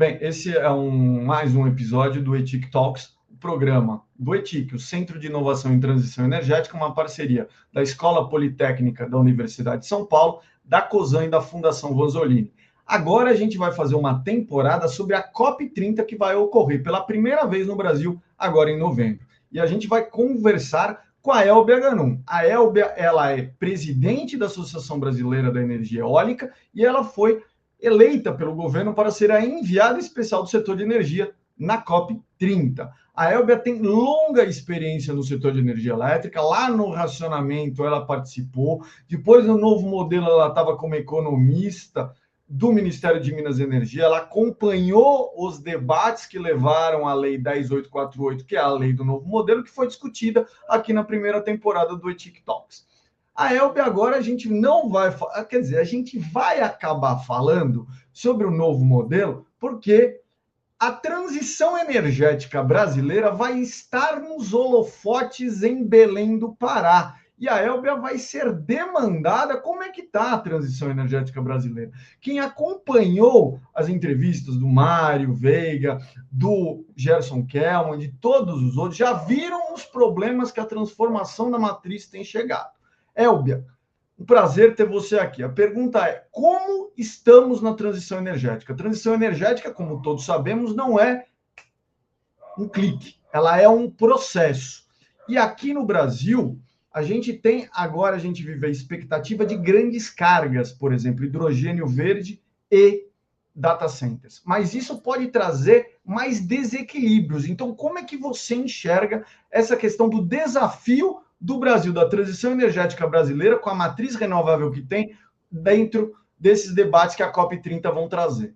Bem, esse é mais um episódio do ETIC Talks, o programa do ETIC, o Centro de Inovação em Transição Energética, uma parceria da Escola Politécnica da Universidade de São Paulo, da COSAN e da Fundação Vanzolini. Agora a gente vai fazer uma temporada sobre a COP30, que vai ocorrer pela primeira vez no Brasil, agora em novembro. E a gente vai conversar com a Elbia Ganum. A Elbia, ela é presidente da Associação Brasileira da Energia Eólica e ela foi eleita pelo governo para ser a enviada especial do setor de energia na COP30. A Elbia tem longa experiência no setor de energia elétrica, lá no racionamento ela participou, depois no novo modelo ela estava como economista do Ministério de Minas e Energia, ela acompanhou os debates que levaram à Lei 10.848, que é a lei do novo modelo, que foi discutida aqui na primeira temporada do ETIC Talks. A Elbia agora a gente não vai, quer dizer, a gente vai acabar falando sobre o novo modelo, porque a transição energética brasileira vai estar nos holofotes em Belém do Pará. E a Elbia vai ser demandada como é que está a transição energética brasileira. Quem acompanhou as entrevistas do Mário Veiga, do Gerson Kelman, de todos os outros, já viram os problemas que a transformação da matriz tem chegado. Elbia, um prazer ter você aqui. A pergunta é: como estamos na transição energética? A transição energética, como todos sabemos, não é um clique, ela é um processo. E aqui no Brasil, a gente vive a expectativa de grandes cargas, por exemplo, hidrogênio verde e data centers. Mas isso pode trazer mais desequilíbrios. Então, como é que você enxerga essa questão do desafio do Brasil, da transição energética brasileira, com a matriz renovável que tem, dentro desses debates que a COP30 vão trazer?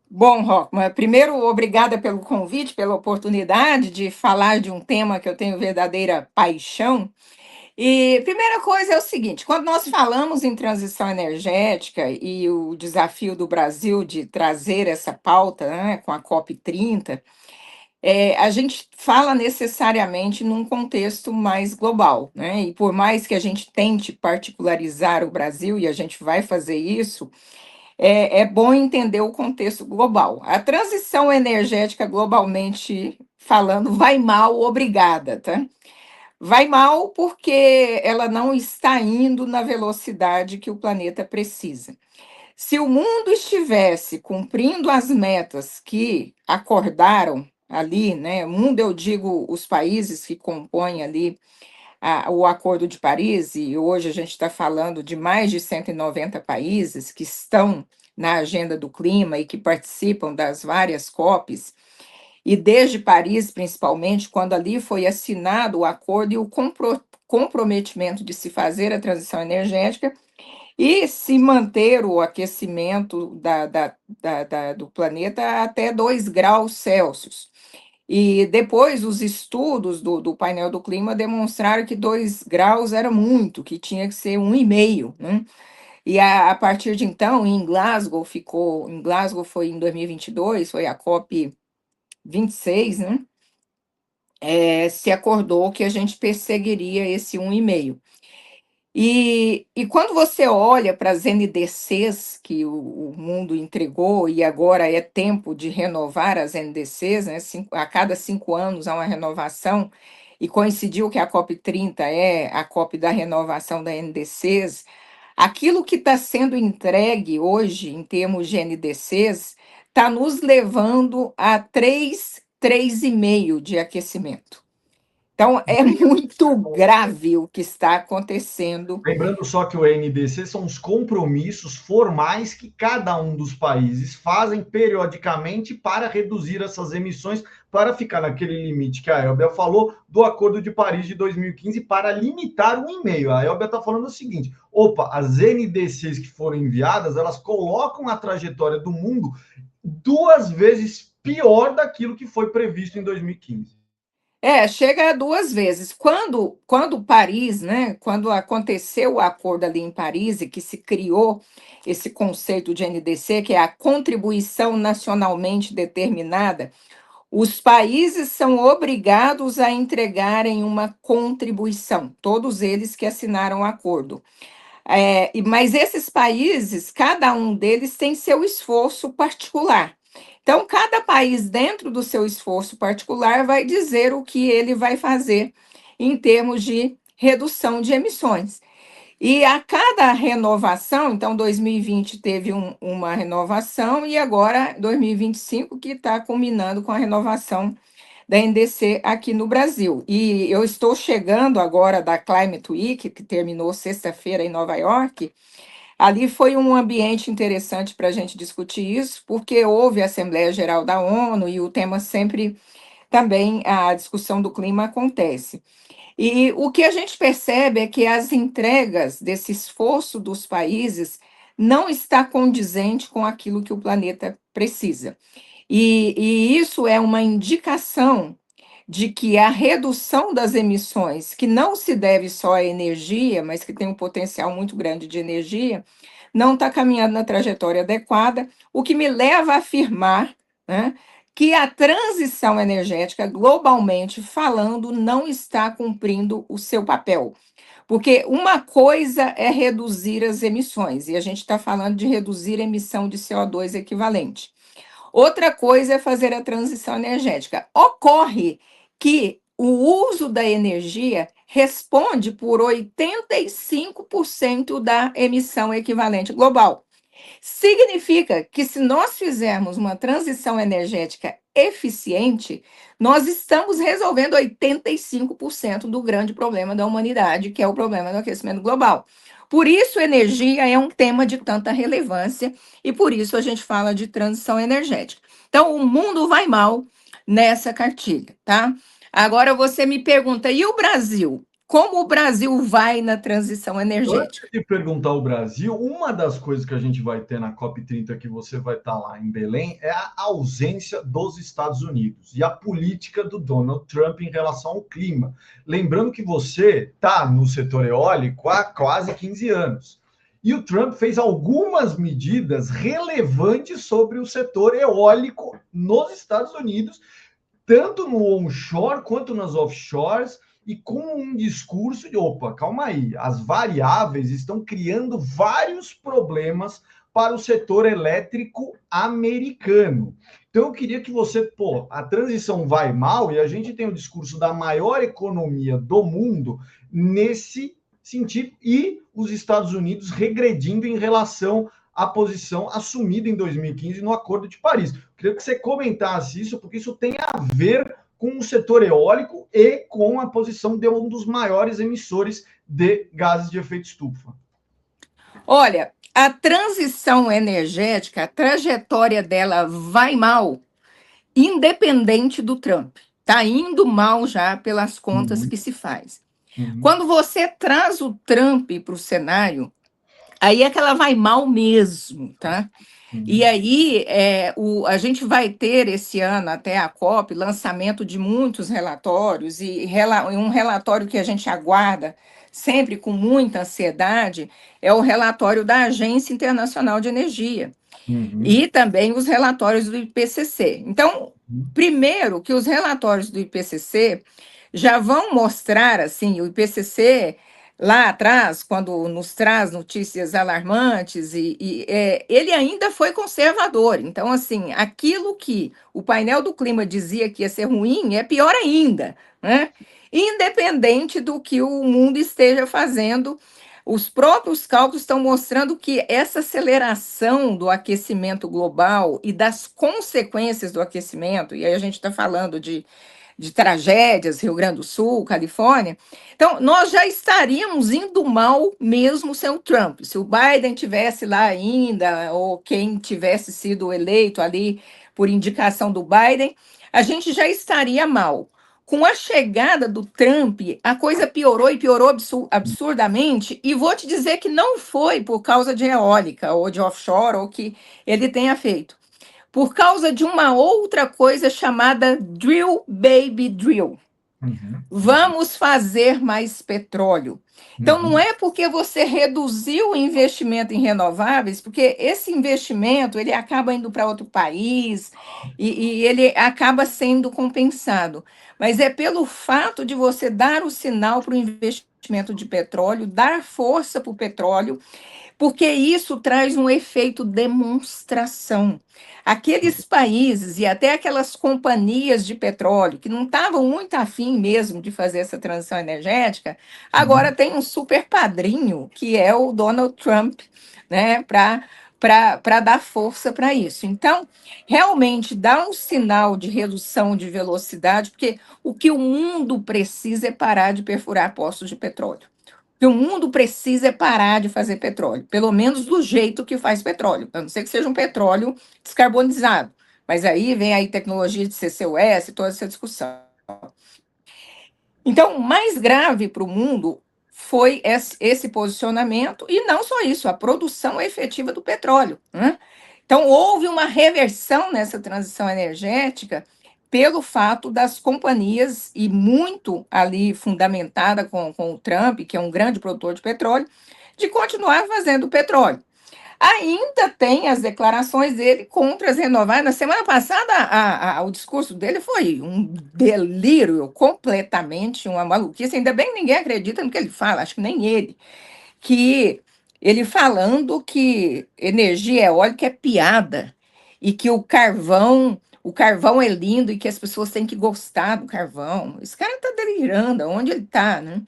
Bom, Rockman, primeiro, obrigada pelo convite, pela oportunidade de falar de um tema que eu tenho verdadeira paixão. E primeira coisa é o seguinte: quando nós falamos em transição energética e o desafio do Brasil de trazer essa pauta, né, com a COP30, a gente fala necessariamente num contexto mais global, né? E por mais que a gente tente particularizar o Brasil, e a gente vai fazer isso, é bom entender o contexto global. A transição energética, globalmente falando, vai mal, obrigada, tá? Vai mal porque ela não está indo na velocidade que o planeta precisa. Se o mundo estivesse cumprindo as metas que acordaram ali, né? O mundo, eu digo, os países que compõem ali o Acordo de Paris, e hoje a gente está falando de mais de 190 países que estão na agenda do clima e que participam das várias COPs, e desde Paris, principalmente, quando ali foi assinado o acordo e o comprometimento de se fazer a transição energética e se manter o aquecimento do planeta até 2 graus Celsius. E depois os estudos do painel do clima demonstraram que 2 graus era muito, que tinha que ser 1,5, né? E a partir de então, em Glasgow foi em 2022, foi a COP 26, né? Se acordou que a gente perseguiria esse 1,5. E quando você olha para as NDCs que o mundo entregou, e agora é tempo de renovar as NDCs, né? A cada 5 anos há uma renovação, e coincidiu que a COP30 é a COP da renovação da NDCs, aquilo que está sendo entregue hoje, em termos de NDCs, está nos levando a 3,5 de aquecimento. Então, é muito grave o que está acontecendo. Lembrando só que o NDC são os compromissos formais que cada um dos países fazem periodicamente para reduzir essas emissões, para ficar naquele limite que a Elbia falou do Acordo de Paris de 2015, para limitar o 1,5. A Elbia está falando o seguinte: as NDCs que foram enviadas, elas colocam a trajetória do mundo 2 vezes pior daquilo que foi previsto em 2015. Chega a 2 vezes. Quando Paris, né, quando aconteceu o acordo ali em Paris e que se criou esse conceito de NDC, que é a contribuição nacionalmente determinada, os países são obrigados a entregarem uma contribuição, todos eles que assinaram o acordo. Mas esses países, cada um deles tem seu esforço particular. Então, cada país, dentro do seu esforço particular, vai dizer o que ele vai fazer em termos de redução de emissões. E a cada renovação, então 2020 teve uma renovação e agora 2025 que está culminando com a renovação da NDC aqui no Brasil. E eu estou chegando agora da Climate Week, que terminou sexta-feira em Nova York. Ali foi um ambiente interessante para a gente discutir isso, porque houve a Assembleia Geral da ONU e o tema sempre também, a discussão do clima acontece. E o que a gente percebe é que as entregas desse esforço dos países não está condizente com aquilo que o planeta precisa. E isso é uma indicação de que a redução das emissões, que não se deve só à energia, mas que tem um potencial muito grande de energia, não está caminhando na trajetória adequada, o que me leva a afirmar, né, que a transição energética, globalmente falando, não está cumprindo o seu papel. Porque uma coisa é reduzir as emissões, e a gente está falando de reduzir a emissão de CO2 equivalente. Outra coisa é fazer a transição energética. Ocorre que o uso da energia responde por 85% da emissão equivalente global. Significa que, se nós fizermos uma transição energética eficiente, nós estamos resolvendo 85% do grande problema da humanidade, que é o problema do aquecimento global. Por isso, energia é um tema de tanta relevância e por isso a gente fala de transição energética. Então, o mundo vai mal nessa cartilha, tá? Agora você me pergunta, e o Brasil? Como o Brasil vai na transição energética? Antes de perguntar o Brasil, uma das coisas que a gente vai ter na COP30, que você vai estar lá em Belém, é a ausência dos Estados Unidos e a política do Donald Trump em relação ao clima. Lembrando que você está no setor eólico há quase 15 anos. E o Trump fez algumas medidas relevantes sobre o setor eólico nos Estados Unidos, tanto no onshore quanto nas offshores, e com um discurso de, opa, calma aí, as variáveis estão criando vários problemas para o setor elétrico americano. Então eu queria que você, a transição vai mal e a gente tem o discurso da maior economia do mundo nesse sentido e os Estados Unidos regredindo em relação à posição assumida em 2015 no Acordo de Paris. Eu queria que você comentasse isso, porque isso tem a ver com o setor eólico e com a posição de um dos maiores emissores de gases de efeito estufa. Olha, a transição energética, a trajetória dela vai mal, independente do Trump. Está indo mal já pelas contas que se faz. Quando você traz o Trump para o cenário, aí é que ela vai mal mesmo, tá? E aí a gente vai ter esse ano, até a COP, lançamento de muitos relatórios, e um relatório que a gente aguarda sempre com muita ansiedade é o relatório da Agência Internacional de Energia, e também os relatórios do IPCC. Então, primeiro que os relatórios do IPCC já vão mostrar, assim, o IPCC lá atrás, quando nos traz notícias alarmantes, ele ainda foi conservador. Então, assim, aquilo que o painel do clima dizia que ia ser ruim é pior ainda, né? Independente do que o mundo esteja fazendo, os próprios cálculos estão mostrando que essa aceleração do aquecimento global e das consequências do aquecimento, e aí a gente está falando de tragédias, Rio Grande do Sul, Califórnia. Então, nós já estaríamos indo mal mesmo sem o Trump. Se o Biden tivesse lá ainda, ou quem tivesse sido eleito ali por indicação do Biden, a gente já estaria mal. Com a chegada do Trump, a coisa piorou e piorou absurdamente, e vou te dizer que não foi por causa de eólica ou de offshore ou que ele tenha feito. Por causa de uma outra coisa chamada Drill Baby Drill. Vamos fazer mais petróleo. Então, não Uhum. é porque você reduziu o investimento em renováveis, porque esse investimento ele acaba indo para outro país e ele acaba sendo compensado. Mas é pelo fato de você dar o sinal para o investimento de petróleo, dar força para o petróleo, porque isso traz um efeito demonstração. Aqueles países e até aquelas companhias de petróleo que não estavam muito afim mesmo de fazer essa transição energética, agora Sim. tem um super padrinho, que é o Donald Trump, né, para dar força para isso. Então, realmente dá um sinal de redução de velocidade, porque o que o mundo precisa é parar de perfurar poços de petróleo que o mundo precisa é parar de fazer petróleo, pelo menos do jeito que faz petróleo, a não ser que seja um petróleo descarbonizado. Mas aí vem aí tecnologia de CCUS, toda essa discussão. Então, o mais grave para o mundo foi esse posicionamento, e não só isso, a produção efetiva do petróleo, né? Então, houve uma reversão nessa transição energética pelo fato das companhias, e muito ali fundamentada com o Trump, que é um grande produtor de petróleo, de continuar fazendo petróleo. Ainda tem as declarações dele contra as renováveis. Na semana passada, o discurso dele foi um delírio, completamente uma maluquice. Ainda bem que ninguém acredita no que ele fala, acho que nem ele. Que ele falando que energia eólica é piada e que o carvão é lindo e que as pessoas têm que gostar do carvão. Esse cara está delirando, onde ele está, né?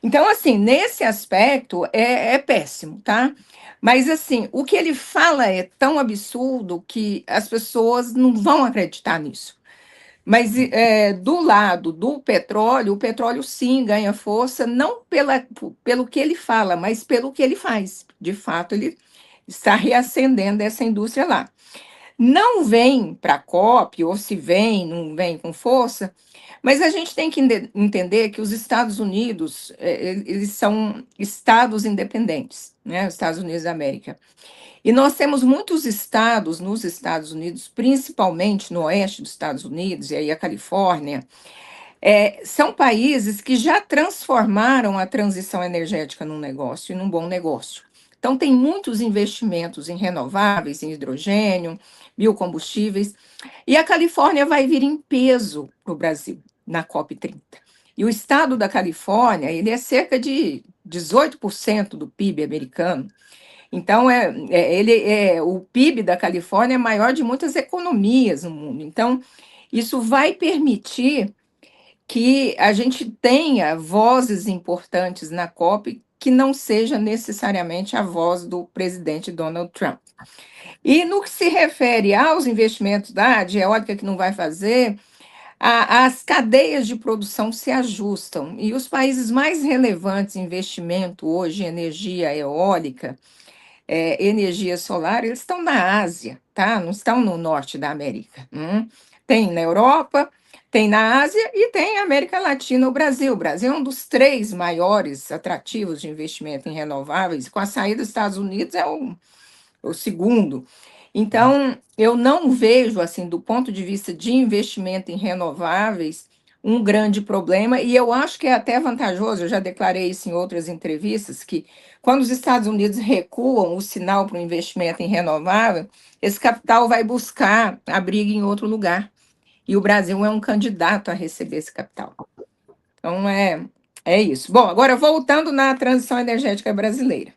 Então, assim, nesse aspecto é péssimo, tá? Mas, assim, o que ele fala é tão absurdo que as pessoas não vão acreditar nisso. Mas do lado do petróleo, o petróleo sim ganha força, não pelo que ele fala, mas pelo que ele faz. De fato, ele está reacendendo essa indústria lá. Não vem para a COP, ou se vem, não vem com força, mas a gente tem que entender que os Estados Unidos, eles são estados independentes, né? Os Estados Unidos da América. E nós temos muitos estados nos Estados Unidos, principalmente no oeste dos Estados Unidos, e aí a Califórnia, são países que já transformaram a transição energética num negócio e num bom negócio. Então, tem muitos investimentos em renováveis, em hidrogênio, biocombustíveis, e a Califórnia vai vir em peso para o Brasil na COP30. E o estado da Califórnia, ele é cerca de 18% do PIB americano. Então, o PIB da Califórnia é maior de muitas economias no mundo. Então, isso vai permitir que a gente tenha vozes importantes na COP que não seja necessariamente a voz do presidente Donald Trump. E no que se refere aos investimentos de eólica que não vai fazer, as cadeias de produção se ajustam e os países mais relevantes em investimento hoje em energia eólica, energia solar, eles estão na Ásia, tá? Não estão no norte da América. Tem na Europa, tem na Ásia e tem na América Latina, o Brasil. O Brasil é um dos 3 maiores atrativos de investimento em renováveis, com a saída dos Estados Unidos é o segundo. Então, eu não vejo, assim, do ponto de vista de investimento em renováveis, um grande problema, e eu acho que é até vantajoso, eu já declarei isso em outras entrevistas, que quando os Estados Unidos recuam o sinal para o investimento em renovável, esse capital vai buscar abrigo em outro lugar, e o Brasil é um candidato a receber esse capital. Então, é isso. Bom, agora voltando na transição energética brasileira.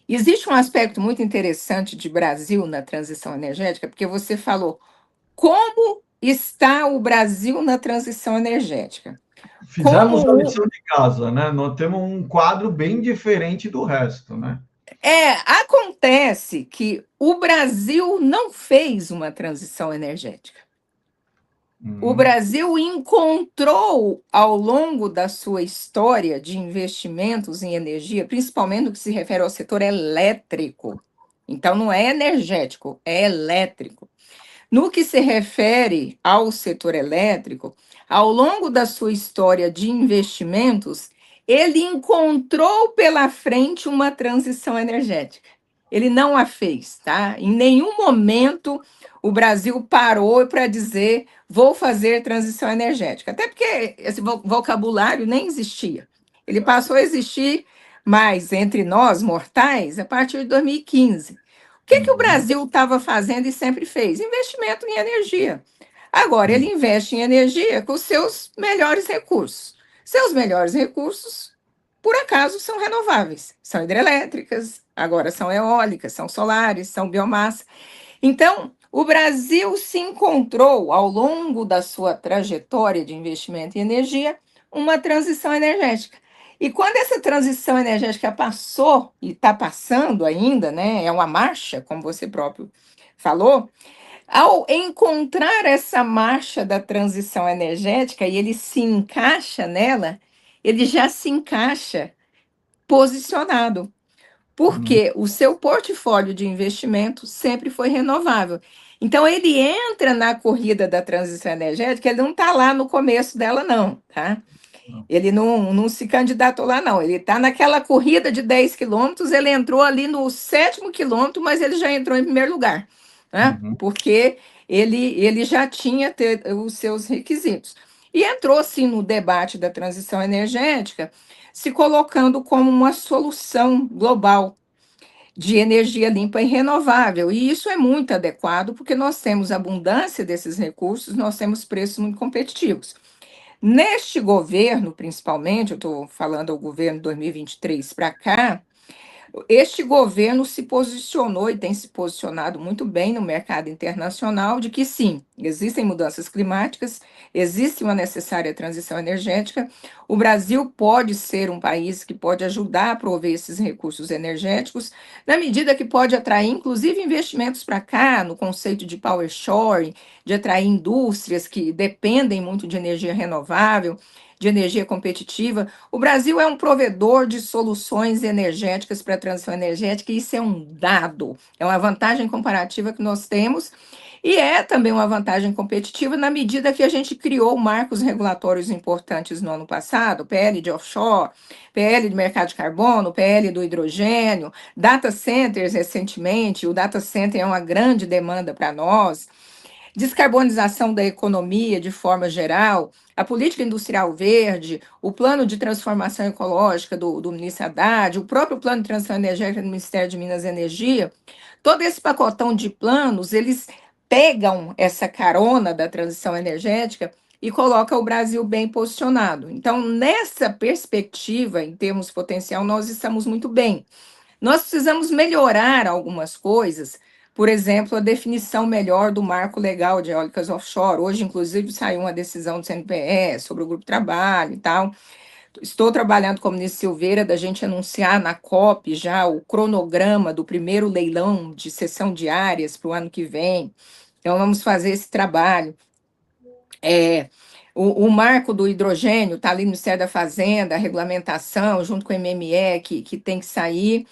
Existe um aspecto muito interessante de Brasil na transição energética, porque você falou como está o Brasil na transição energética. Fizemos a Como lição de casa, né? Nós temos um quadro bem diferente do resto, né? acontece que o Brasil não fez uma transição energética. O Uhum. Brasil encontrou, ao longo da sua história de investimentos em energia, principalmente no que se refere ao setor elétrico. Então, não é energético, é elétrico. No que se refere ao setor elétrico, ao longo da sua história de investimentos, ele encontrou pela frente uma transição energética. Ele não a fez, tá? Em nenhum momento o Brasil parou para dizer vou fazer transição energética, até porque esse vocabulário nem existia. Ele passou a existir mais entre nós, mortais, a partir de 2015. O que o Uhum. Brasil estava fazendo e sempre fez? Investimento em energia. Agora, ele Uhum. investe em energia com os seus melhores recursos. Seus melhores recursos, por acaso, são renováveis. São hidrelétricas, agora são eólicas, são solares, são biomassa. Então, o Brasil se encontrou, ao longo da sua trajetória de investimento em energia, uma transição energética. E quando essa transição energética passou, e está passando ainda, né, é uma marcha, como você próprio falou, ao encontrar essa marcha da transição energética e ele se encaixa nela, ele já se encaixa posicionado, Uhum. porque o seu portfólio de investimento sempre foi renovável. Então, ele entra na corrida da transição energética, ele não está lá no começo dela, não, tá? Ele não se candidatou lá, não. Ele está naquela corrida de 10 quilômetros, ele entrou ali no sétimo quilômetro, mas ele já entrou em primeiro lugar, né? Uhum. Porque ele já tinha os seus requisitos. E entrou, sim, no debate da transição energética, se colocando como uma solução global de energia limpa e renovável. E isso é muito adequado, porque nós temos abundância desses recursos, nós temos preços muito competitivos. Neste governo, principalmente, eu estou falando do governo 2023 para cá, este governo se posicionou e tem se posicionado muito bem no mercado internacional de que sim, existem mudanças climáticas, existe uma necessária transição energética. O Brasil pode ser um país que pode ajudar a prover esses recursos energéticos, na medida que pode atrair, inclusive, investimentos para cá, no conceito de power shoring, de atrair indústrias que dependem muito de energia renovável, de energia competitiva. O Brasil é um provedor de soluções energéticas para a transição energética, e isso é um dado, é uma vantagem comparativa que nós temos, e é também uma vantagem competitiva na medida que a gente criou marcos regulatórios importantes no ano passado, PL de offshore, PL de mercado de carbono, PL do hidrogênio, data centers recentemente, o data center é uma grande demanda para nós, descarbonização da economia de forma geral, a política industrial verde, o plano de transformação ecológica do ministro Haddad, o próprio plano de transição energética do Ministério de Minas e Energia, todo esse pacotão de planos, eles pegam essa carona da transição energética e colocam o Brasil bem posicionado. Então, nessa perspectiva, em termos potencial, nós estamos muito bem. Nós precisamos melhorar algumas coisas, por exemplo, a definição melhor do marco legal de eólicas offshore. Hoje, inclusive, saiu uma decisão do CNPE sobre o grupo de trabalho e tal. Estou trabalhando com o ministro Silveira da gente anunciar na COP já o cronograma do primeiro leilão de cessão de áreas para o ano que vem. Então, vamos fazer esse trabalho. O marco do hidrogênio está ali no Ministério da Fazenda, a regulamentação, junto com o MME, que tem que sair.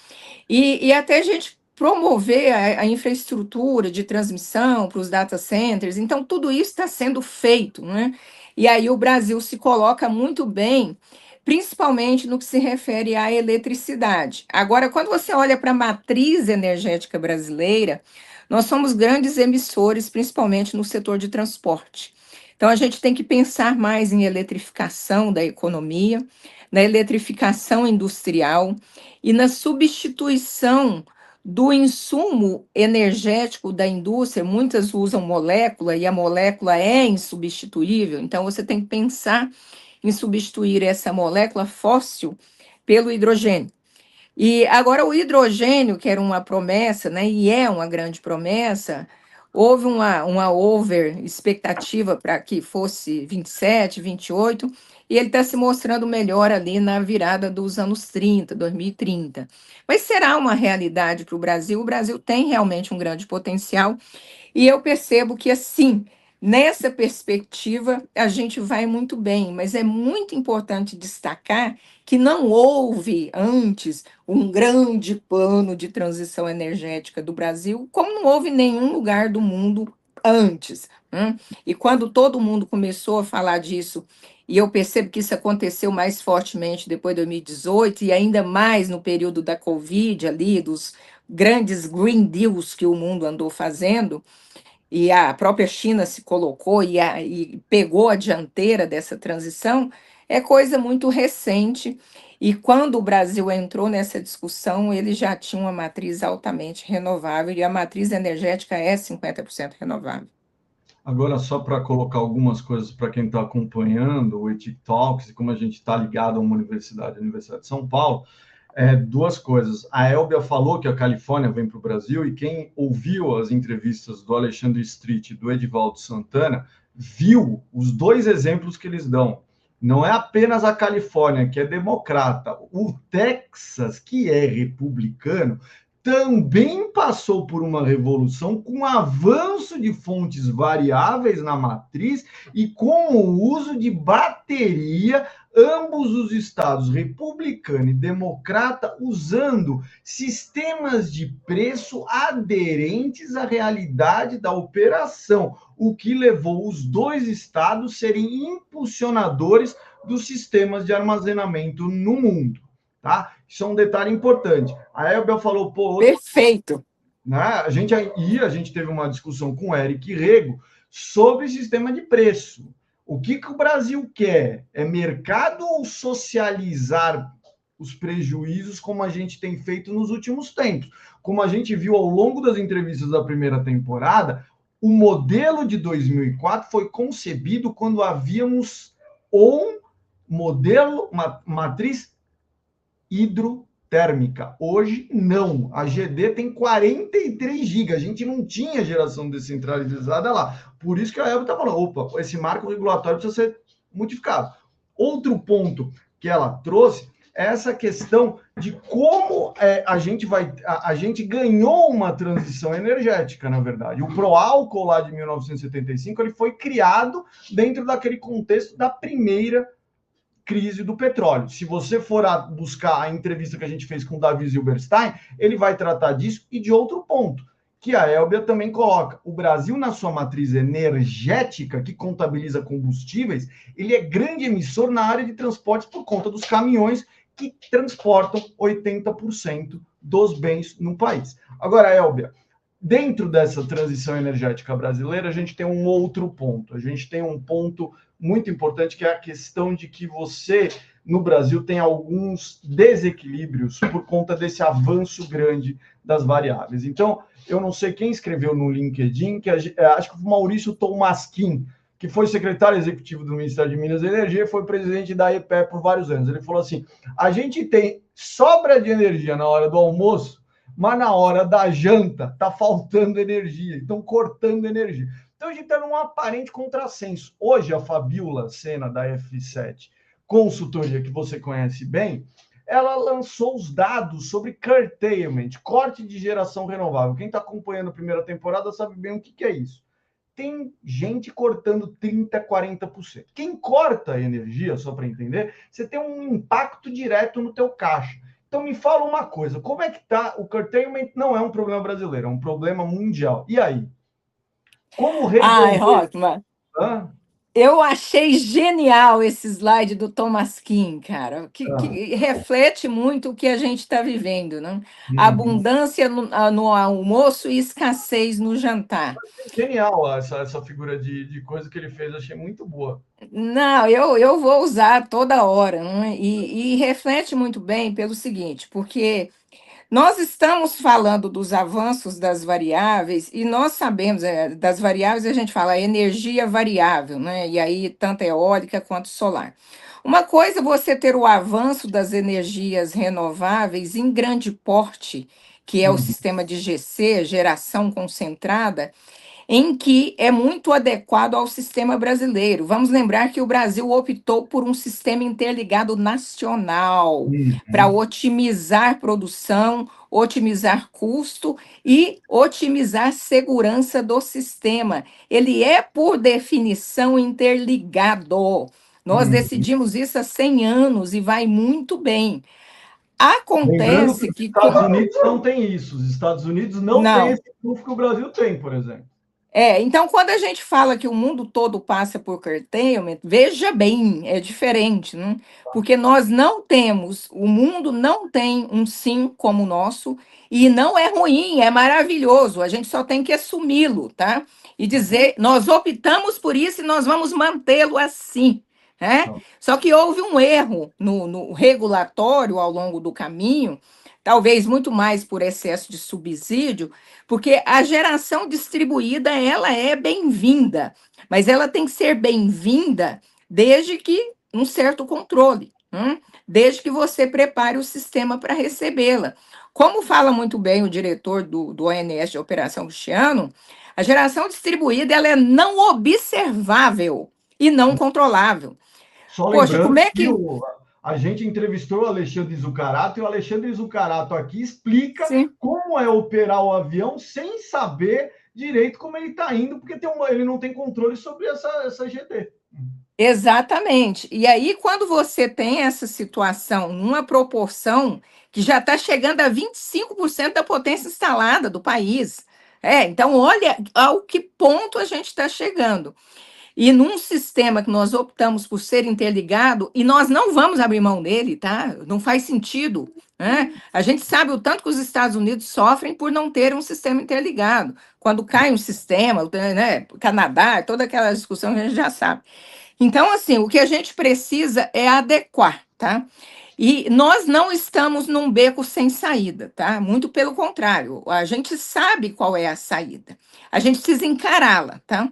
E até a gente promover a infraestrutura de transmissão para os data centers. Então, tudo isso está sendo feito, né? E aí o Brasil se coloca muito bem, principalmente no que se refere à eletricidade. Agora, quando você olha para a matriz energética brasileira, nós somos grandes emissores, principalmente no setor de transporte. Então, a gente tem que pensar mais em eletrificação da economia, na eletrificação industrial e na substituição do insumo energético da indústria. Muitas usam molécula e a molécula é insubstituível, então você tem que pensar em substituir essa molécula fóssil pelo hidrogênio. E agora o hidrogênio, que era uma promessa, né, e é uma grande promessa, houve uma over expectativa para que fosse 27, 28, e ele está se mostrando melhor ali na virada dos anos 30, 2030. Mas será uma realidade para o Brasil tem realmente um grande potencial, e eu percebo que, assim, nessa perspectiva, a gente vai muito bem, mas é muito importante destacar que não houve antes um grande plano de transição energética do Brasil, como não houve em nenhum lugar do mundo antes, né? E quando todo mundo começou a falar disso, e eu percebo que isso aconteceu mais fortemente depois de 2018, e ainda mais no período da Covid, ali, dos grandes Green Deals que o mundo andou fazendo, e a própria China se colocou e pegou a dianteira dessa transição, é coisa muito recente. E quando o Brasil entrou nessa discussão, ele já tinha uma matriz altamente renovável, e a matriz energética é 50% renovável. Agora, só para colocar algumas coisas para quem está acompanhando o Ethic Talks e como a gente está ligado a uma universidade, a Universidade de São Paulo, duas coisas. A Elbia falou que a Califórnia vem para o Brasil e quem ouviu as entrevistas do Alexandre Street e do Edivaldo Santana viu os dois exemplos que eles dão. Não é apenas a Califórnia, que é democrata. O Texas, que é republicano, também passou por uma revolução com avanço de fontes variáveis na matriz e com o uso de bateria, ambos os estados, republicano e democrata, usando sistemas de preço aderentes à realidade da operação, o que levou os dois estados a serem impulsionadores dos sistemas de armazenamento no mundo. Tá? Isso é um detalhe importante. A Elbel falou, perfeito. Né? A gente teve uma discussão com o Eric Rego sobre sistema de preço. O que o Brasil quer? É mercado ou socializar os prejuízos, como a gente tem feito nos últimos tempos? Como a gente viu ao longo das entrevistas da primeira temporada, o modelo de 2004 foi concebido quando havíamos um modelo, uma matriz hidrotérmica. Hoje, não. A GD tem 43 GB. A gente não tinha geração descentralizada lá. Por isso que a EBA está falando, opa, esse marco regulatório precisa ser modificado. Outro ponto que ela trouxe é essa questão de como a gente ganhou uma transição energética, na verdade. O Proálcool lá de 1975, ele foi criado dentro daquele contexto da primeira crise do petróleo. Se você for buscar a entrevista que a gente fez com o Davi Zilberstein, ele vai tratar disso e de outro ponto, que a Elbia também coloca. O Brasil, na sua matriz energética, que contabiliza combustíveis, ele é grande emissor na área de transportes por conta dos caminhões que transportam 80% dos bens no país. Agora, Elbia, dentro dessa transição energética brasileira, a gente tem um outro ponto. A gente tem um ponto muito importante, que é a questão de que você, no Brasil, tem alguns desequilíbrios por conta desse avanço grande das variáveis. Então, eu não sei quem escreveu no LinkedIn, acho que o Maurício Tolmasquim, que foi secretário executivo do Ministério de Minas e Energia, foi presidente da EPE por vários anos. Ele falou assim, a gente tem sobra de energia na hora do almoço, mas na hora da janta está faltando energia, estão cortando energia. Então, a gente está num aparente contrassenso. Hoje, a Fabiola Sena, da F7, consultoria que você conhece bem, ela lançou os dados sobre curtailment, corte de geração renovável. Quem está acompanhando a primeira temporada sabe bem o que é isso. Tem gente cortando 30%, 40%. Quem corta a energia, só para entender, você tem um impacto direto no teu caixa. Então, me fala uma coisa, como é que está? O curtailment não é um problema brasileiro, é um problema mundial. E aí? Como resolver? Rockman, eu achei genial esse slide do Thomas Kim, cara, que reflete muito o que a gente está vivendo, né? Abundância no almoço e escassez no jantar. Genial essa figura de coisa que ele fez, achei muito boa. Não, eu vou usar toda hora, né? E reflete muito bem pelo seguinte, porque nós estamos falando dos avanços das variáveis, e nós sabemos, das variáveis a gente fala energia variável, né? E aí, tanto eólica quanto solar. Uma coisa é você ter o avanço das energias renováveis em grande porte, que é o sistema de GC, geração concentrada, em que é muito adequado ao sistema brasileiro. Vamos lembrar que o Brasil optou por um sistema interligado nacional para otimizar produção, otimizar custo e otimizar segurança do sistema. Ele é, por definição, interligado. Nós decidimos isso há 100 anos e vai muito bem. Acontece que os Estados Unidos não tem isso. Os Estados Unidos não têm esse trunfo que o Brasil tem, por exemplo. Então, quando a gente fala que o mundo todo passa por curtailment, veja bem, é diferente, né? Porque nós não temos, o mundo não tem um sim como o nosso, e não é ruim, é maravilhoso, a gente só tem que assumi-lo, tá? E dizer, nós optamos por isso e nós vamos mantê-lo assim, né? Só que houve um erro no regulatório ao longo do caminho, talvez muito mais por excesso de subsídio, porque a geração distribuída ela é bem-vinda, mas ela tem que ser bem-vinda desde que um certo controle, desde que você prepare o sistema para recebê-la. Como fala muito bem o diretor do ONS de Operação Cristiano, a geração distribuída ela é não observável e não controlável. Só Poxa, lembrando como é que que. a gente entrevistou o Alexandre Zucarato e o Alexandre Zucarato aqui explica Sim. como é operar o avião sem saber direito como ele está indo, porque ele não tem controle sobre essa GD. Exatamente. E aí, quando você tem essa situação numa proporção que já está chegando a 25% da potência instalada do país. Então, olha ao que ponto a gente está chegando. E num sistema que nós optamos por ser interligado, e nós não vamos abrir mão dele, tá? Não faz sentido, né? A gente sabe o tanto que os Estados Unidos sofrem por não ter um sistema interligado. Quando cai um sistema, né? Canadá, toda aquela discussão que a gente já sabe. Então, assim, o que a gente precisa é adequar, tá? E nós não estamos num beco sem saída, tá? Muito pelo contrário, a gente sabe qual é a saída. A gente precisa encará-la, tá?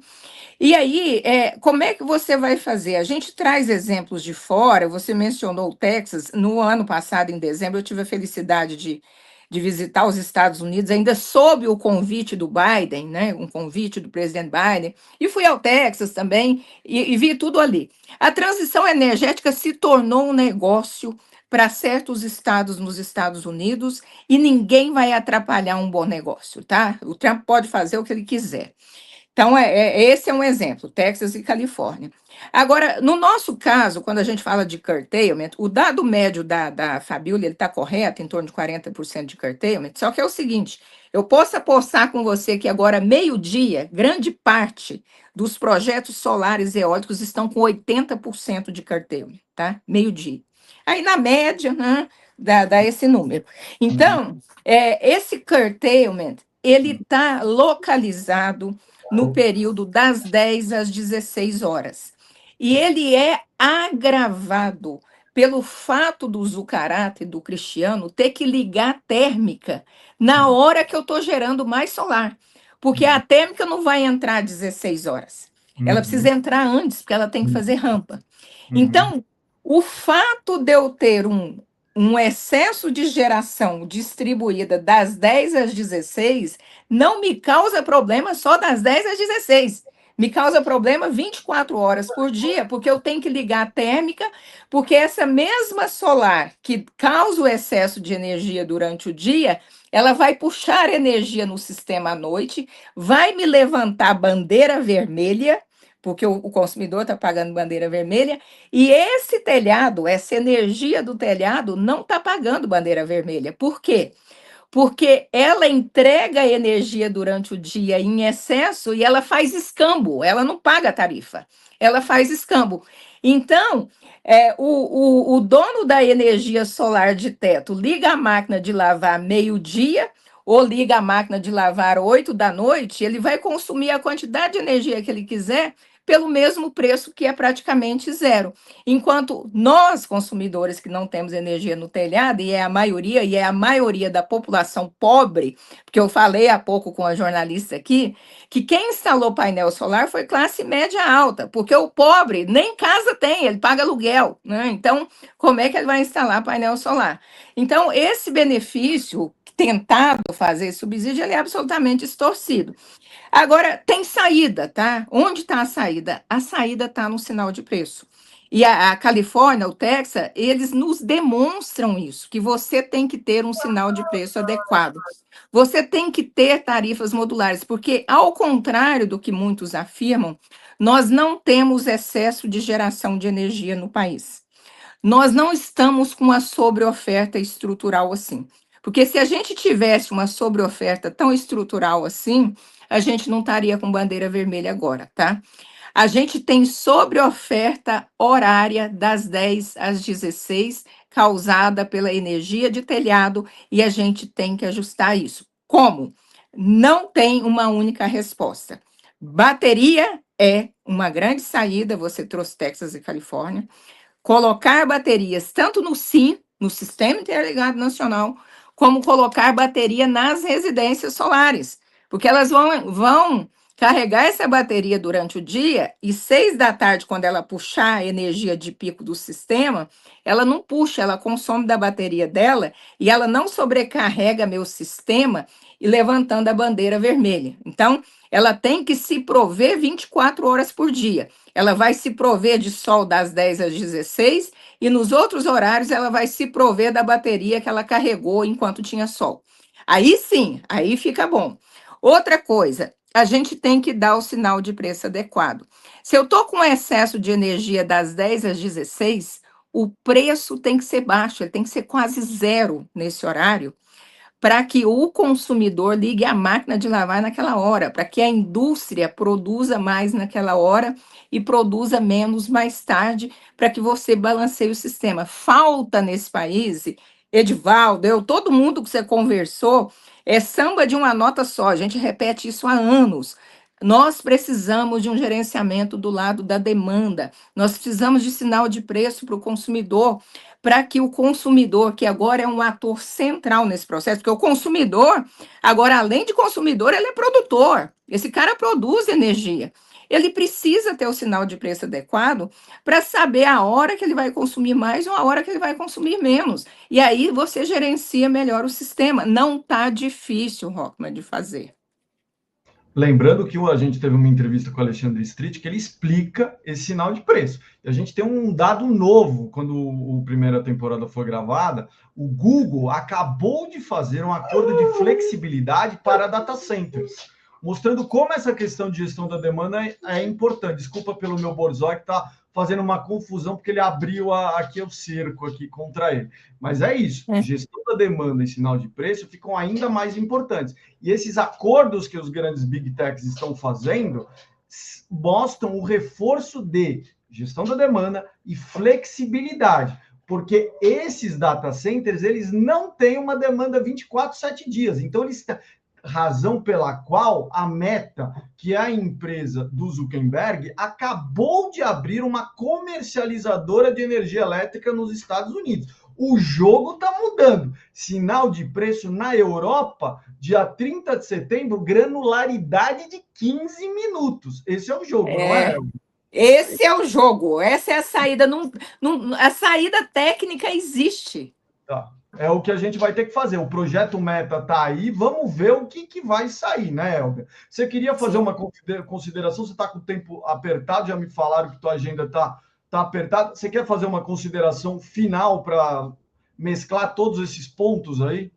E aí, como é que você vai fazer? A gente traz exemplos de fora, você mencionou o Texas. No ano passado, em dezembro, eu tive a felicidade de visitar os Estados Unidos, ainda sob o convite do Biden, né? Um convite do presidente Biden, e fui ao Texas também e vi tudo ali. A transição energética se tornou um negócio para certos estados nos Estados Unidos e ninguém vai atrapalhar um bom negócio, tá? O Trump pode fazer o que ele quiser. Então, esse é um exemplo, Texas e Califórnia. Agora, no nosso caso, quando a gente fala de curtailment, o dado médio da Fabiola, ele está correto, em torno de 40% de curtailment, só que é o seguinte, eu posso apostar com você que agora, meio-dia, grande parte dos projetos solares e eólicos estão com 80% de curtailment, tá? Meio-dia. Aí, na média, né, dá esse número. Então, esse curtailment, ele está localizado no período das 10 às 16 horas. E ele é agravado pelo fato do Zuccarati e do Cristiano ter que ligar a térmica na hora que eu estou gerando mais solar. Porque a térmica não vai entrar às 16 horas. Ela precisa entrar antes, porque ela tem que fazer rampa. Então, o fato de eu ter um excesso de geração distribuída das 10 às 16 não me causa problema só das 10 às 16. Me causa problema 24 horas por dia, porque eu tenho que ligar a térmica, porque essa mesma solar que causa o excesso de energia durante o dia, ela vai puxar energia no sistema à noite, vai me levantar bandeira vermelha, porque o consumidor está pagando bandeira vermelha, e esse telhado, essa energia do telhado, não está pagando bandeira vermelha. Por quê? Porque ela entrega energia durante o dia em excesso e ela faz escambo, ela não paga tarifa, ela faz escambo. Então, o dono da energia solar de teto liga a máquina de lavar meio-dia ou liga a máquina de lavar 8 da noite, ele vai consumir a quantidade de energia que ele quiser pelo mesmo preço que é praticamente zero. Enquanto nós, consumidores que não temos energia no telhado, e é a maioria da população pobre, porque eu falei há pouco com a jornalista aqui, que quem instalou painel solar foi classe média alta, porque o pobre nem casa tem, ele paga aluguel, né? Então, como é que ele vai instalar painel solar? Então, esse benefício tentado fazer esse subsídio, ele é absolutamente distorcido. Agora, tem saída, tá? Onde está a saída? A saída está no sinal de preço. E a Califórnia, o Texas, eles nos demonstram isso, que você tem que ter um sinal de preço adequado. Você tem que ter tarifas modulares, porque, ao contrário do que muitos afirmam, nós não temos excesso de geração de energia no país. Nós não estamos com uma sobreoferta estrutural assim. Porque se a gente tivesse uma sobreoferta tão estrutural assim, a gente não estaria com bandeira vermelha agora, tá? A gente tem sobreoferta horária das 10 às 16, causada pela energia de telhado, e a gente tem que ajustar isso. Como? Não tem uma única resposta. Bateria é uma grande saída, você trouxe Texas e Califórnia. Colocar baterias tanto no SIN, no Sistema Interligado Nacional, como colocar bateria nas residências solares, porque elas vão carregar essa bateria durante o dia e 6 da tarde, quando ela puxar a energia de pico do sistema, ela não puxa, ela consome da bateria dela e ela não sobrecarrega meu sistema e levantando a bandeira vermelha. Então, ela tem que se prover 24 horas por dia. Ela vai se prover de sol das 10 às 16 e nos outros horários ela vai se prover da bateria que ela carregou enquanto tinha sol. Aí sim, aí fica bom. Outra coisa, a gente tem que dar o sinal de preço adequado. Se eu estou com excesso de energia das 10 às 16, o preço tem que ser baixo, ele tem que ser quase zero nesse horário, para que o consumidor ligue a máquina de lavar naquela hora, para que a indústria produza mais naquela hora e produza menos mais tarde, para que você balanceie o sistema. Falta nesse país, Edivaldo, todo mundo que você conversou, é samba de uma nota só, a gente repete isso há anos. Nós precisamos de um gerenciamento do lado da demanda, nós precisamos de sinal de preço para o consumidor, para que o consumidor, que agora é um ator central nesse processo, porque o consumidor, agora, além de consumidor, ele é produtor. Esse cara produz energia. Ele precisa ter o sinal de preço adequado para saber a hora que ele vai consumir mais ou a hora que ele vai consumir menos. E aí você gerencia melhor o sistema. Não está difícil, Rockman, de fazer. Lembrando que a gente teve uma entrevista com o Alexandre Street que ele explica esse sinal de preço. E a gente tem um dado novo, quando a primeira temporada foi gravada, o Google acabou de fazer um acordo de flexibilidade para data centers, mostrando como essa questão de gestão da demanda é importante. Desculpa pelo meu borzoi que está fazendo uma confusão, porque ele abriu aqui o cerco aqui contra ele. Mas é isso, gestão da demanda e sinal de preço ficam ainda mais importantes. E esses acordos que os grandes big techs estão fazendo mostram o reforço de gestão da demanda e flexibilidade, porque esses data centers, eles não têm uma demanda 24, 7 dias. Então, eles razão pela qual a Meta, que é a empresa do Zuckerberg, acabou de abrir uma comercializadora de energia elétrica nos Estados Unidos. O jogo está mudando. Sinal de preço na Europa, dia 30 de setembro, granularidade de 15 minutos. Esse é o jogo, não é? Esse é o jogo, essa é a saída. A saída técnica existe. Tá. É o que a gente vai ter que fazer. O projeto Meta está aí, vamos ver o que vai sair, né, Elber? Você queria fazer uma consideração? Você está com o tempo apertado, já me falaram que tua agenda está apertada. Você quer fazer uma consideração final para mesclar todos esses pontos aí?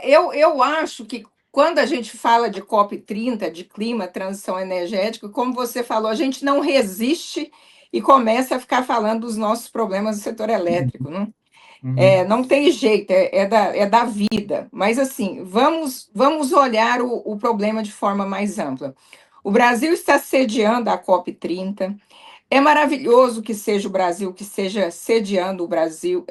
Eu acho que quando a gente fala de COP30, de clima, transição energética, como você falou, a gente não resiste e começa a ficar falando dos nossos problemas do setor elétrico, não? Não tem jeito, é da vida. Mas, assim, vamos olhar o problema de forma mais ampla. O Brasil está sediando a COP30. É maravilhoso que seja o Brasil, que seja sediando o Brasil,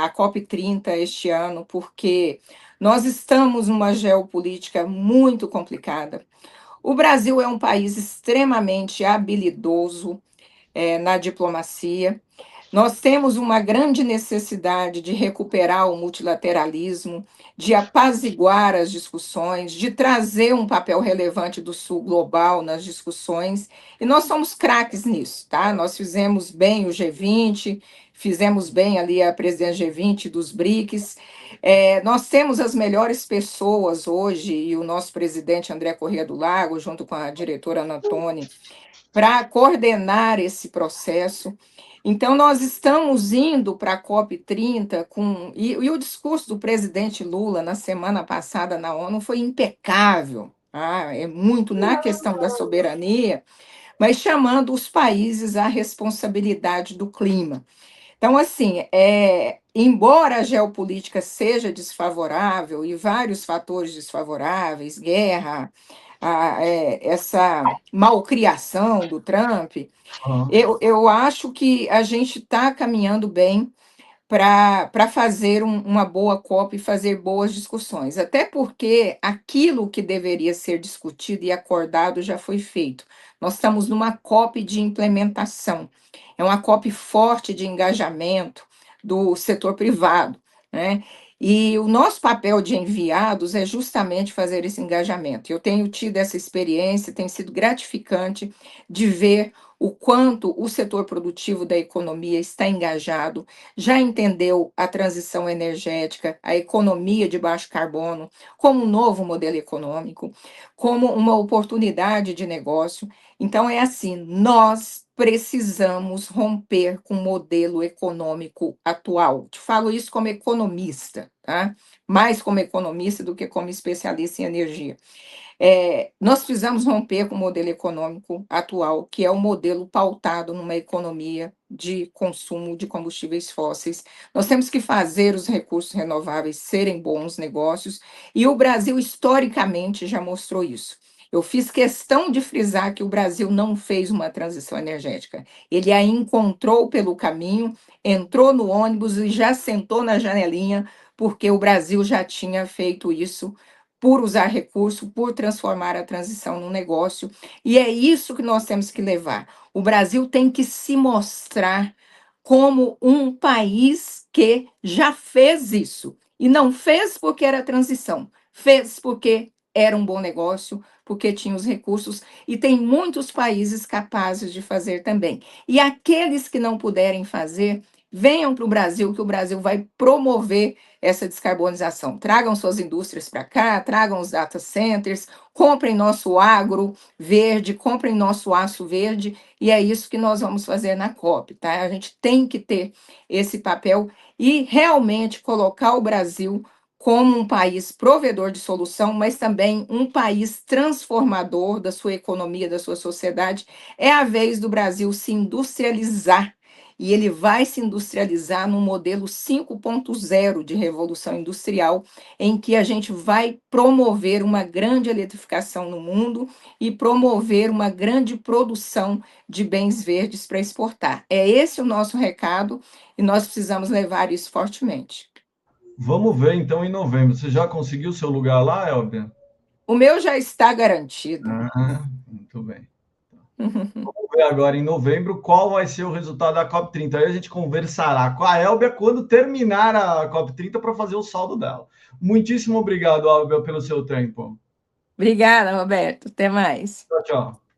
a COP30 este ano, porque nós estamos numa geopolítica muito complicada. O Brasil é um país extremamente habilidoso, na diplomacia. Nós temos uma grande necessidade de recuperar o multilateralismo, de apaziguar as discussões, de trazer um papel relevante do Sul global nas discussões, e nós somos craques nisso, tá? Nós fizemos bem o G20, fizemos bem ali a presidência G20 dos BRICS, nós temos as melhores pessoas hoje, e o nosso presidente André Corrêa do Lago, junto com a diretora Ana Toni, para coordenar esse processo. Então, nós estamos indo para a COP30 e o discurso do presidente Lula na semana passada na ONU foi impecável, tá? É muito na questão da soberania, mas chamando os países à responsabilidade do clima. Então, assim, embora a geopolítica seja desfavorável e vários fatores desfavoráveis, guerra, essa malcriação do Trump, eu acho que a gente está caminhando bem. para fazer uma boa COP e fazer boas discussões. Até porque aquilo que deveria ser discutido e acordado já foi feito. Nós estamos numa COP de implementação, é uma COP forte de engajamento do setor privado, né? E o nosso papel de enviados é justamente fazer esse engajamento. Eu tenho tido essa experiência, tem sido gratificante de ver o quanto o setor produtivo da economia está engajado, já entendeu a transição energética, a economia de baixo carbono, como um novo modelo econômico, como uma oportunidade de negócio. Então, é assim: nós precisamos romper com o modelo econômico atual. Te falo isso como economista, tá? Mais como economista do que como especialista em energia. Nós precisamos romper com o modelo econômico atual, que é o modelo pautado numa economia de consumo de combustíveis fósseis. Nós temos que fazer os recursos renováveis serem bons negócios, e o Brasil, historicamente, já mostrou isso. Eu fiz questão de frisar que o Brasil não fez uma transição energética. Ele a encontrou pelo caminho, entrou no ônibus e já sentou na janelinha, porque o Brasil já tinha feito isso por usar recurso, por transformar a transição num negócio, e é isso que nós temos que levar. O Brasil tem que se mostrar como um país que já fez isso, e não fez porque era transição, fez porque era um bom negócio, porque tinha os recursos, e tem muitos países capazes de fazer também. E aqueles que não puderem fazer, venham para o Brasil, que o Brasil vai promover essa descarbonização. Tragam suas indústrias para cá, tragam os data centers, comprem nosso agro verde, comprem nosso aço verde, e é isso que nós vamos fazer na COP, tá? A gente tem que ter esse papel e realmente colocar o Brasil como um país provedor de solução, mas também um país transformador da sua economia, da sua sociedade. É a vez do Brasil se industrializar, e ele vai se industrializar no modelo 5.0 de revolução industrial, em que a gente vai promover uma grande eletrificação no mundo e promover uma grande produção de bens verdes para exportar. É esse o nosso recado e nós precisamos levar isso fortemente. Vamos ver então em novembro. Você já conseguiu seu lugar lá, Elbia? O meu já está garantido. Muito bem. Vamos ver agora em novembro qual vai ser o resultado da COP30. Aí a gente conversará com a Elbia quando terminar a COP30 para fazer o saldo dela. Muitíssimo obrigado, Elbia, pelo seu tempo. Obrigada, Roberto. Até mais. Tchau, tchau.